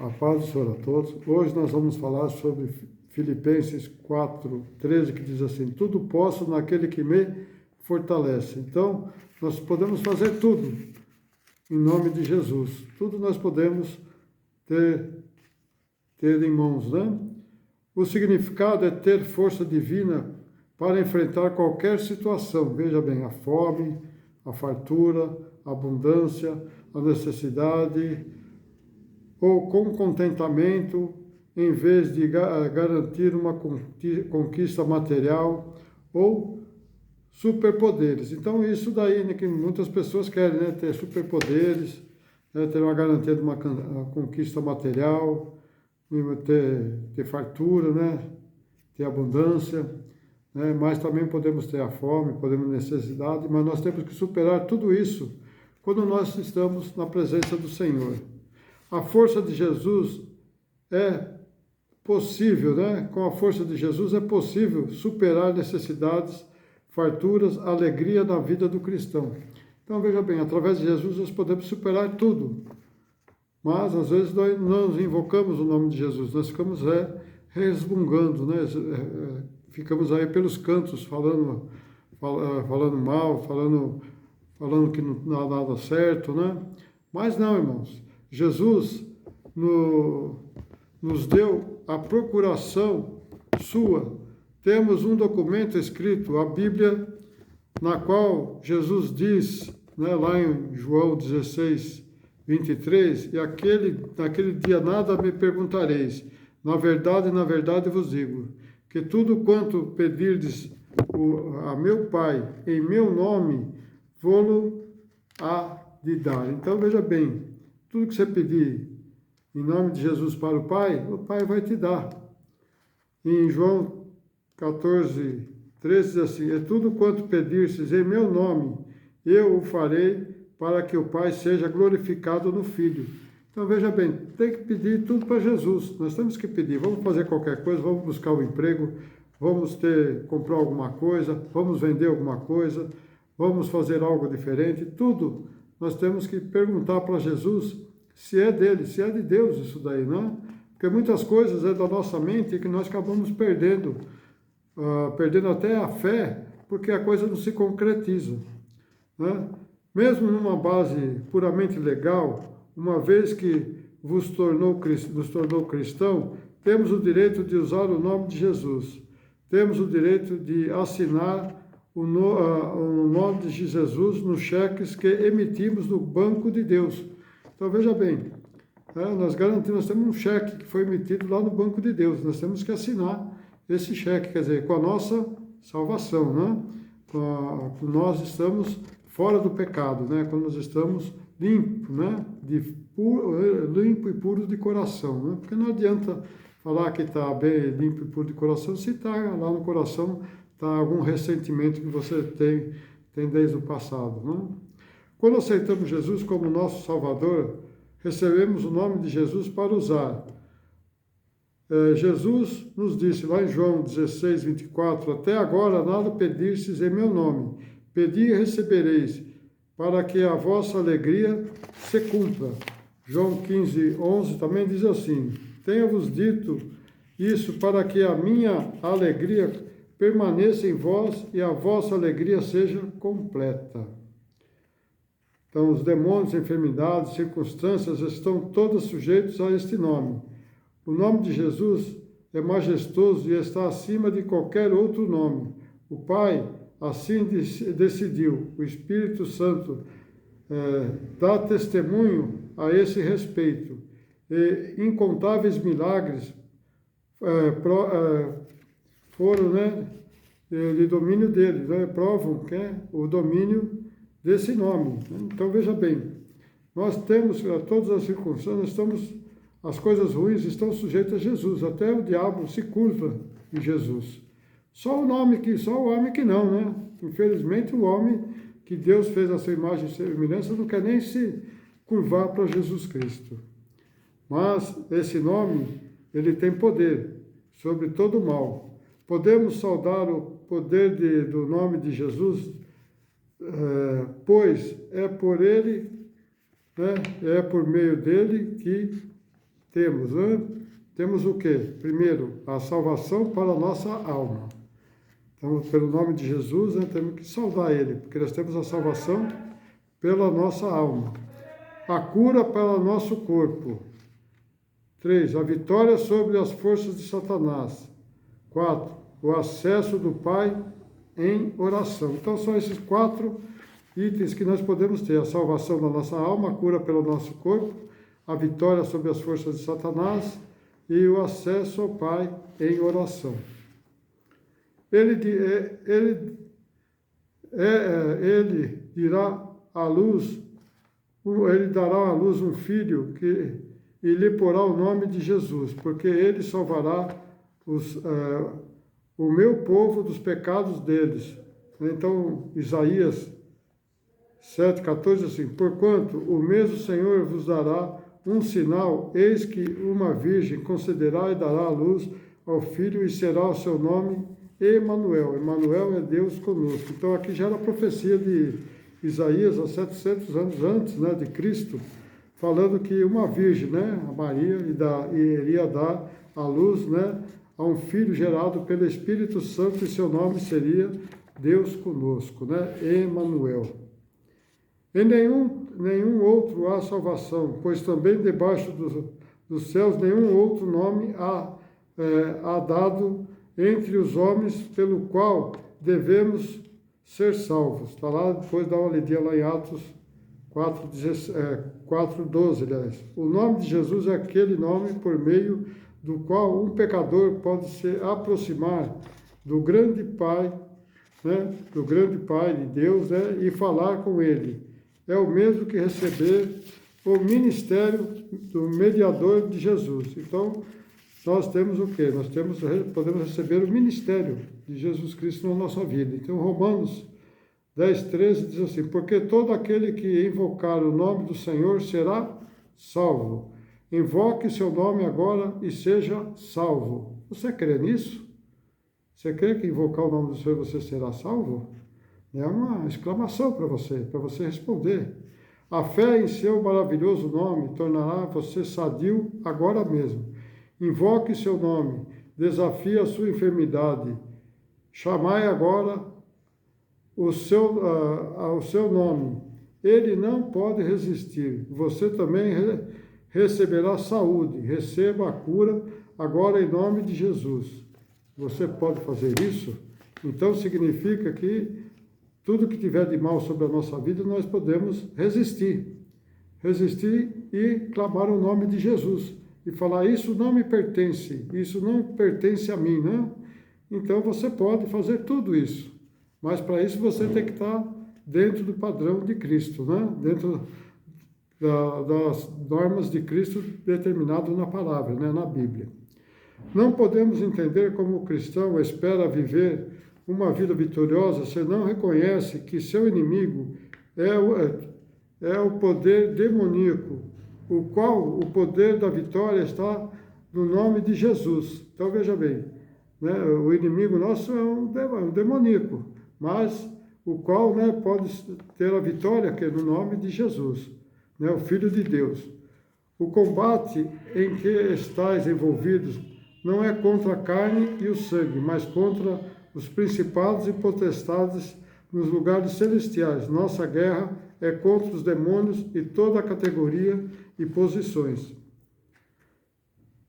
A paz do Senhor a todos. Hoje nós vamos falar sobre Filipenses 4:13, que diz assim: tudo posso naquele que me fortalece. Então, nós podemos fazer tudo em nome de Jesus. Tudo nós podemos ter em mãos, né? O significado é ter força divina para enfrentar qualquer situação. Veja bem, a fome, a fartura, a abundância, a necessidade, ou com contentamento, em vez de garantir uma conquista material ou superpoderes. Então, isso daí, né, que muitas pessoas querem, né, ter superpoderes, né, ter uma garantia de uma conquista material, ter fartura, né, ter abundância, né, mas também podemos ter a fome, podemos ter necessidade, mas nós temos que superar tudo isso quando nós estamos na presença do Senhor. A força de Jesus é possível, né? Com a força de Jesus é possível superar necessidades, farturas, alegria na vida do cristão. Então, veja bem, através de Jesus nós podemos superar tudo. Mas, às vezes, nós não invocamos o nome de Jesus, nós ficamos resmungando, né? Ficamos aí pelos cantos, falando mal, falando que não dá nada certo, né? Mas não, irmãos. Jesus nos deu a procuração sua. Temos um documento escrito, a Bíblia, na qual Jesus diz, né, lá em João 16:23, naquele dia nada me perguntareis, na verdade vos digo, que tudo quanto pedirdes a meu Pai, em meu nome, vou-lo há de dar. Então, veja bem, tudo que você pedir em nome de Jesus para o Pai vai te dar. Em João 14:13 diz assim: é tudo quanto pedirdes em meu nome, eu o farei para que o Pai seja glorificado no Filho. Então, veja bem, tem que pedir tudo para Jesus. Nós temos que pedir, vamos fazer qualquer coisa, vamos buscar um emprego, vamos comprar alguma coisa, vamos vender alguma coisa, vamos fazer algo diferente, tudo. Nós temos que perguntar para Jesus se é dele, se é de Deus isso daí, né? Porque muitas coisas é da nossa mente que nós acabamos perdendo até a fé, porque a coisa não se concretiza, né? Mesmo numa base puramente legal, uma vez que nos tornou cristão, temos o direito de usar o nome de Jesus. Temos o direito de assinar o nome de Jesus nos cheques que emitimos no banco de Deus. Então, veja bem, nós garantimos, nós temos um cheque que foi emitido lá no banco de Deus, nós temos que assinar esse cheque, quer dizer, com a nossa salvação, né? Quando nós estamos fora do pecado, né? Quando nós estamos limpos, né? Limpo e puro de coração, né? Porque não adianta falar que está bem limpo e puro de coração se está lá no coração está algum ressentimento que você tem desde o passado, né? Quando aceitamos Jesus como nosso Salvador, recebemos o nome de Jesus para usar. Jesus nos disse lá em João 16:24, até agora nada pedistes em meu nome, pedi e recebereis, para que a vossa alegria se cumpra. João 15:11 também diz assim, tenho-vos dito isso para que a minha alegria permaneça em vós e a vossa alegria seja completa. Então, os demônios, enfermidades, circunstâncias estão todos sujeitos a este nome. O nome de Jesus é majestoso e está acima de qualquer outro nome. O Pai assim decidiu. O Espírito Santo dá testemunho a esse respeito. E incontáveis milagres foram, né, de domínio dele, né, provam que é o domínio desse nome. Então, veja bem, nós temos, a todas as circunstâncias, as coisas ruins estão sujeitas a Jesus, até o diabo se curva em Jesus. Só o homem que não, né? Infelizmente, o homem que Deus fez a sua imagem e semelhança não quer nem se curvar para Jesus Cristo. Mas esse nome, ele tem poder sobre todo o mal. Podemos saudar o poder do nome de Jesus, pois é por ele, né, é por meio dele que temos, né? Temos o quê? Primeiro, a salvação para a nossa alma. Então, pelo nome de Jesus, né, temos que saudar Ele, porque nós temos a salvação pela nossa alma. A cura para o nosso corpo. 3. A vitória sobre as forças de Satanás. 4. O acesso do Pai em oração. Então, são esses 4 itens que nós podemos ter: a salvação da nossa alma, a cura pelo nosso corpo, a vitória sobre as forças de Satanás e o acesso ao Pai em oração. Ele dirá à luz, ele dará à luz um filho e lhe porá o nome de Jesus, porque ele salvará o meu povo dos pecados deles. Então, Isaías 7,14 assim: porquanto o mesmo Senhor vos dará um sinal, eis que uma virgem concederá e dará à luz ao filho, e será o seu nome Emanuel. Emanuel é Deus conosco. Então aqui já era a profecia de Isaías, há 700 anos antes, né, de Cristo, falando que uma virgem, né, a Maria, iria dar à luz, né, a um filho gerado pelo Espírito Santo, e seu nome seria Deus conosco, né, Emanuel. Em nenhum outro há salvação, pois também debaixo dos céus nenhum outro nome há dado entre os homens pelo qual devemos ser salvos. Está lá, depois dá uma lidinha lá em Atos 4:12, aliás. O nome de Jesus é aquele nome por meio do qual um pecador pode se aproximar do grande Pai, né, do grande Pai de Deus, né, e falar com Ele. É o mesmo que receber o ministério do mediador de Jesus. Então, nós temos o quê? Podemos receber o ministério de Jesus Cristo na nossa vida. Então, Romanos 10:13 diz assim: porque todo aquele que invocar o nome do Senhor será salvo. Invoque seu nome agora e seja salvo. Você crê nisso? Você crê que invocar o nome do Senhor você será salvo? É uma exclamação para você responder. A fé em seu maravilhoso nome tornará você sadio agora mesmo. Invoque seu nome, desafie a sua enfermidade. Chamai agora ao seu nome. Ele não pode resistir. Você também receberá saúde. Receba a cura agora em nome de Jesus. Você pode fazer isso? Então significa que tudo que tiver de mal sobre a nossa vida, nós podemos resistir e clamar o nome de Jesus, e falar: isso não me pertence, isso não pertence a mim, né? Então você pode fazer tudo isso, mas para isso você tem que estar dentro do padrão de Cristo, né? Dentro das normas de Cristo determinado na palavra, né? Na Bíblia. Não podemos entender como o cristão espera viver uma vida vitoriosa se não reconhece que seu inimigo é o poder demoníaco, o qual o poder da vitória está no nome de Jesus. Então veja bem, né, o inimigo nosso é um demoníaco, mas o qual, né, pode ter a vitória que é no nome de Jesus, né, o Filho de Deus. O combate em que estáis envolvidos não é contra a carne e o sangue, mas contra os principados e potestades nos lugares celestiais. Nossa guerra é contra os demônios e toda a categoria e posições.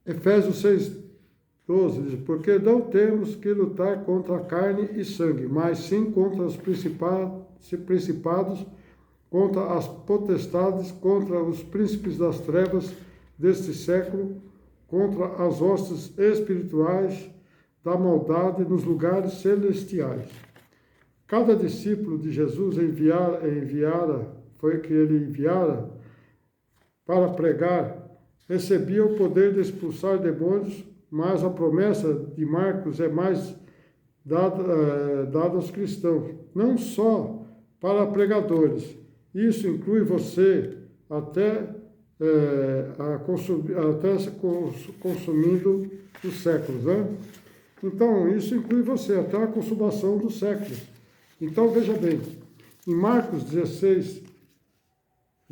Efésios 6:12 diz: porque não temos que lutar contra a carne e sangue, mas sim contra os principados, contra as potestades, contra os príncipes das trevas deste século, contra as hostes espirituais da maldade nos lugares celestiais. Cada discípulo de Jesus foi que ele enviara para pregar, recebia o poder de expulsar demônios, mas a promessa de Marcos é mais dada aos cristãos, não só para pregadores. Isso inclui você até consumindo os séculos, né? Então, isso inclui você até a consumação dos séculos. Então, veja bem, em Marcos 16,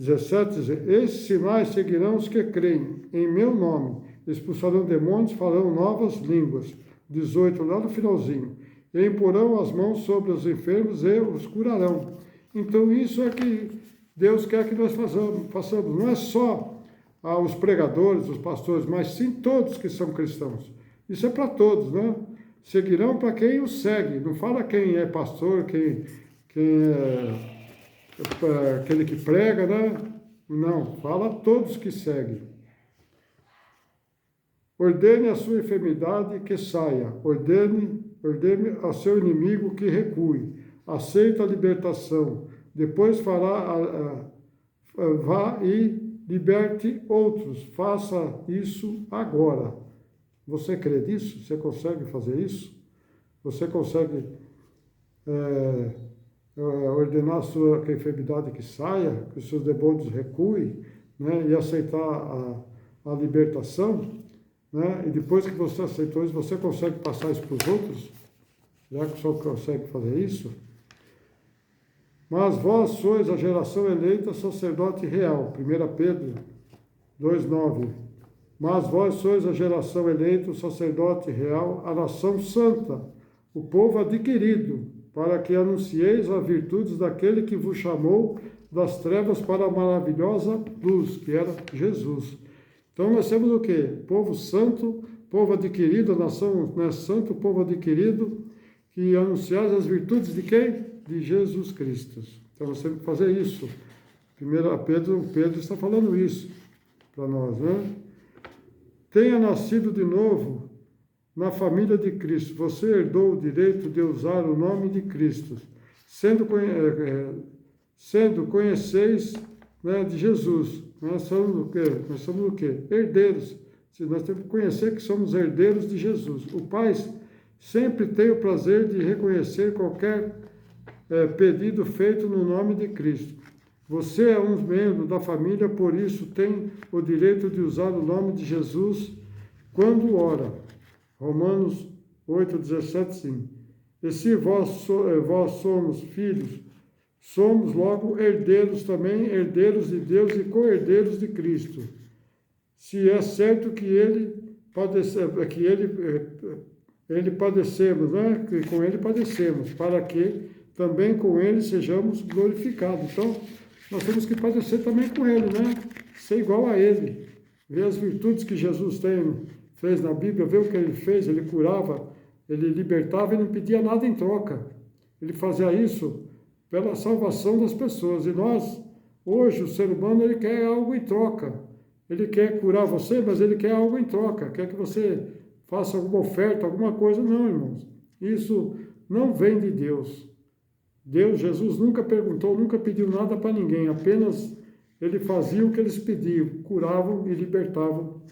17 diz, esses sinais seguirão os que creem em meu nome, expulsarão demônios, falarão novas línguas. 18, lá no finalzinho, e imporão as mãos sobre os enfermos e os curarão. Então isso é que Deus quer que nós façamos. Não é só os pregadores, os pastores, mas sim todos que são cristãos. Isso é para todos, né? Seguirão para quem o segue. Não fala quem é pastor, quem é aquele que prega, né? Não, fala todos que seguem. Ordene a sua enfermidade que saia, ordene ao seu inimigo que recue, aceita a libertação, depois vá e liberte outros, faça isso agora. Você crê nisso? Você consegue fazer isso? Você consegue ordenar a sua enfermidade que saia, que os seus demônios recuem, né, e aceitar a libertação? Né? E depois que você aceitou isso, você consegue passar isso para os outros? Já que só consegue fazer isso? Mas vós sois a geração eleita, sacerdote real. 1 Pedro 2,9. Mas vós sois a geração eleita, o sacerdote real, a nação santa, o povo adquirido, para que anuncieis as virtudes daquele que vos chamou das trevas para a maravilhosa luz, que era Jesus. Então nós temos o quê? Povo santo, povo adquirido, a nação, né, santo, povo adquirido, que anunciais as virtudes de quem? De Jesus Cristo. Então nós temos que fazer isso. Pedro está falando isso para nós, né? Tenha nascido de novo na família de Cristo. Você herdou o direito de usar o nome de Cristo, sendo conheceis, né, de Jesus. Nós somos o quê? Nós somos o quê? Herdeiros. Nós temos que conhecer que somos herdeiros de Jesus. O Pai sempre tem o prazer de reconhecer qualquer pedido feito no nome de Cristo. Você é um membro da família, por isso tem o direito de usar o nome de Jesus quando ora. Romanos 8,17, sim. E se vós somos filhos, somos logo herdeiros também, herdeiros de Deus e co-herdeiros de Cristo. Se é certo que ele padecemos, né? Que com ele padecemos, para que também com ele sejamos glorificados. Então, nós temos que padecer também com ele, né? Ser igual a ele. Ver as virtudes que Jesus fez na Bíblia, ver o que ele fez, ele curava, ele libertava e não pedia nada em troca. Ele fazia isso pela salvação das pessoas. E nós, hoje, o ser humano, ele quer algo em troca. Ele quer curar você, mas ele quer algo em troca. Quer que você faça alguma oferta, alguma coisa. Não, irmãos. Isso não vem de Deus. Jesus nunca perguntou, nunca pediu nada para ninguém. Apenas ele fazia o que eles pediam. Curavam e libertavam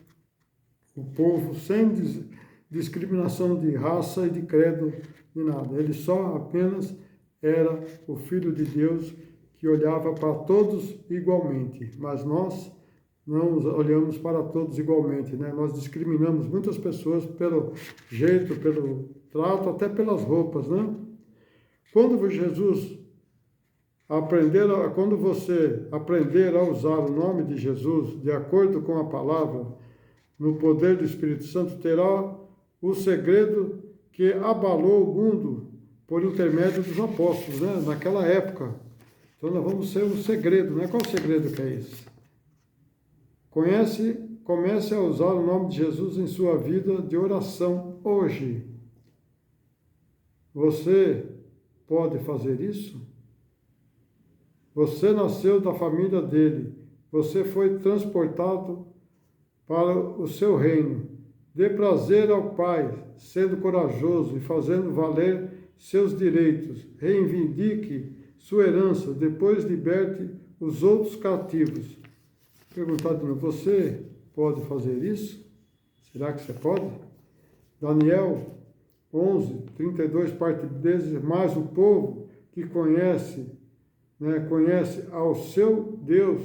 o povo sem discriminação de raça e de credo, de nada. Ele só apenas era o Filho de Deus que olhava para todos igualmente, mas nós não olhamos para todos igualmente, né? Nós discriminamos muitas pessoas pelo jeito, pelo trato, até pelas roupas, né? Quando você aprender a usar o nome de Jesus de acordo com a palavra, no poder do Espírito Santo, terá o segredo que abalou o mundo por intermédio dos apóstolos, né? Naquela época. Então nós vamos ser um segredo, né? Qual o segredo que é esse? Comece a usar o nome de Jesus em sua vida de oração hoje. Você pode fazer isso? Você nasceu da família dele. Você foi transportado para o seu reino. Dê prazer ao Pai, sendo corajoso e fazendo valer seus direitos. Reivindique sua herança, depois liberte os outros cativos. Perguntar de novo, você pode fazer isso? Será que você pode? Daniel 11, 32, parte 10, mas o povo que conhece ao seu Deus,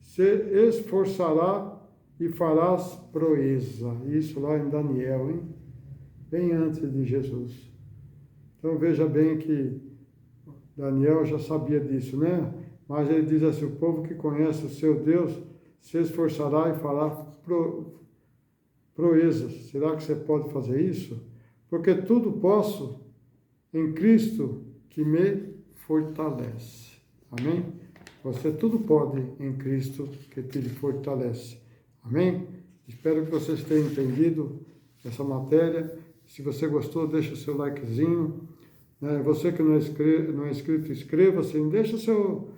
se esforçará e farás proeza. Isso lá em Daniel, hein? Bem antes de Jesus. Então veja bem que Daniel já sabia disso, né? Mas ele diz assim, o povo que conhece o seu Deus se esforçará e fará proezas. Será que você pode fazer isso? Porque tudo posso em Cristo que me fortalece. Amém? Você tudo pode em Cristo que te fortalece. Amém? Espero que vocês tenham entendido essa matéria. Se você gostou, deixa o seu likezinho. Você que não é inscrito, inscreva-se, deixa o seu...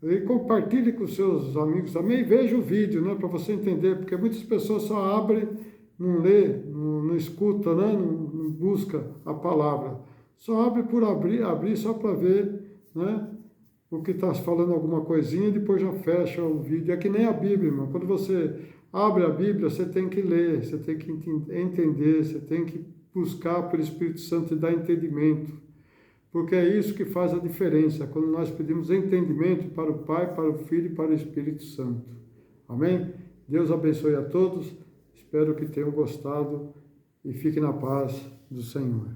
E compartilhe com os seus amigos também. E veja o vídeo, para você entender, porque muitas pessoas só abrem, não lê, não escuta, não busca a palavra. Só abre por abrir só para ver, o que está falando alguma coisinha e depois já fecha o vídeo. É que nem a Bíblia, irmão. Quando você abre a Bíblia, você tem que ler, você tem que entender, você tem que buscar pelo Espírito Santo e dar entendimento. Porque é isso que faz a diferença, quando nós pedimos entendimento para o Pai, para o Filho e para o Espírito Santo. Amém? Deus abençoe a todos, espero que tenham gostado e fiquem na paz do Senhor.